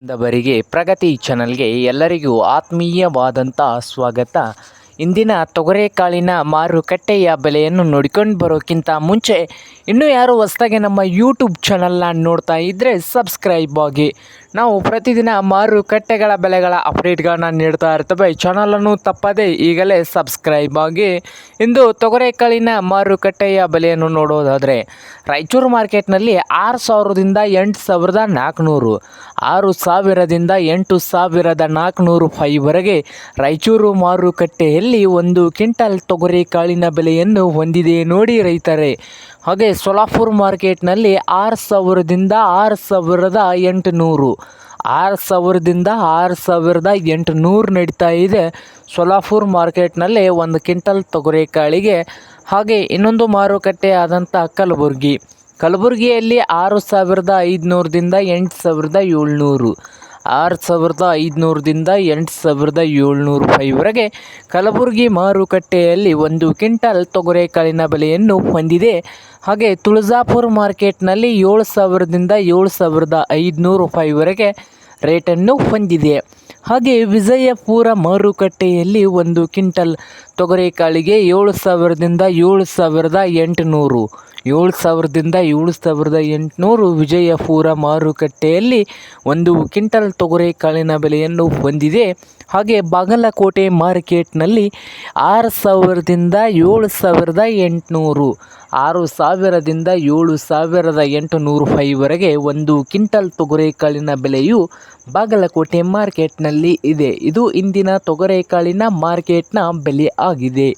ದವರಿಗೆ ಪ್ರಗತಿ ಚಾನಲ್ಗೆ ಎಲ್ಲರಿಗೂ ಆತ್ಮೀಯವಾದಂಥ ಸ್ವಾಗತ. ಇಂದಿನ ತೊಗರೆಕಾಳಿನ ಮಾರುಕಟ್ಟೆಯ ಬೆಲೆಯನ್ನು ನೋಡಿಕೊಂಡು ಬರೋಕ್ಕಿಂತ ಮುಂಚೆ ಇನ್ನೂ ಯಾರು ಹೊಸದಾಗಿ ನಮ್ಮ ಯೂಟ್ಯೂಬ್ ಚಾನಲ್ನ ನೋಡ್ತಾ ಇದ್ದರೆ ಸಬ್ಸ್ಕ್ರೈಬ್ ಆಗಿ. ನಾವು ಪ್ರತಿದಿನ ಮಾರುಕಟ್ಟೆಗಳ ಬೆಲೆಗಳ ಅಪ್ಡೇಟ್ಗಳನ್ನ ನೀಡ್ತಾ ಇರ್ತೇವೆ. ಚಾನಲನ್ನು ತಪ್ಪದೇ ಈಗಲೇ ಸಬ್ಸ್ಕ್ರೈಬ್ ಆಗಿ. ಇಂದು ತೊಗರೆಕಾಳಿನ ಮಾರುಕಟ್ಟೆಯ ಬೆಲೆಯನ್ನು ನೋಡೋದಾದರೆ ರಾಯಚೂರು ಮಾರ್ಕೆಟ್ನಲ್ಲಿ 6,000ದಿಂದ 8,400, 6,000ದಿಂದ 8,400 ರೂಪಾಯಿವರೆಗೆ ರಾಯಚೂರು ಮಾರುಕಟ್ಟೆಯಲ್ಲಿ ಒಂದು ಕ್ವಿಂಟಲ್ ತೊಗರೆಕಾಳಿನ ಬೆಲೆಯನ್ನು ಹೊಂದಿದೆ ನೋಡಿ ರೈತರೇ. ಹಾಗೆ ಸೋಲಾಪುರ ಮಾರ್ಕೆಟ್ನಲ್ಲಿ 6,000ದಿಂದ 6,800, 6,000ದಿಂದ 6,800 ನಡೀತಾ ಇದೆ ಸೋಲಾಪುರ ಮಾರ್ಕೆಟ್ನಲ್ಲಿ ಒಂದು ಕ್ವಿಂಟಲ್ ತೊಗರೆಕಾಳಿಗೆ. ಹಾಗೆ ಇನ್ನೊಂದು ಮಾರುಕಟ್ಟೆ ಆದಂಥ ಕಲಬುರಗಿಯಲ್ಲಿ 6,500ದಿಂದ 8,700, 6,500ದಿಂದ 8,700 ರೂಪಾಯಿವರೆಗೆ ಕಲಬುರಗಿ ಮಾರುಕಟ್ಟೆಯಲ್ಲಿ ಒಂದು ಕ್ವಿಂಟಲ್ ತೊಗರೆಕಾಳಿನ ಬೆಲೆಯನ್ನು ಹೊಂದಿದೆ. ಹಾಗೆ ತುಳಜಾಪುರ ಮಾರ್ಕೆಟ್ನಲ್ಲಿ 7,000ದಿಂದ 7,500 ರೂಪಾಯಿವರೆಗೆ ರೇಟನ್ನು ಹೊಂದಿದೆ. ಹಾಗೆ ವಿಜಯಪುರ ಮಾರುಕಟ್ಟೆಯಲ್ಲಿ ಒಂದು ಕ್ವಿಂಟಲ್ ತೊಗರೆಕಾಳಿಗೆ 7,000ದಿಂದ 7,800, 7,000ದಿಂದ 7,800 ವಿಜಯಪುರ ಮಾರುಕಟ್ಟೆಯಲ್ಲಿ ಒಂದು ಕ್ವಿಂಟಲ್ ತೊಗರೆಕಾಳಿನ ಬೆಲೆಯನ್ನು ಹೊಂದಿದೆ. ಹಾಗೆ ಬಾಗಲಕೋಟೆ ಮಾರ್ಕೆಟ್ನಲ್ಲಿ 6,000ದಿಂದ 7,800, 6,000ದಿಂದ 7,800 ರೂಪಾಯಿವರೆಗೆ ಒಂದು ಕ್ವಿಂಟಲ್ ತೊಗರೆಕಾಳಿನ ಬೆಲೆಯು ಬಾಗಲಕೋಟೆ ಮಾರ್ಕೆಟ್ನಲ್ಲಿ ಇದೆ. ಇದು ಇಂದಿನ ತೊಗರೆಕಾಳಿನ ಮಾರ್ಕೆಟ್ನ ಬೆಲೆ ಆಗಿದೆ.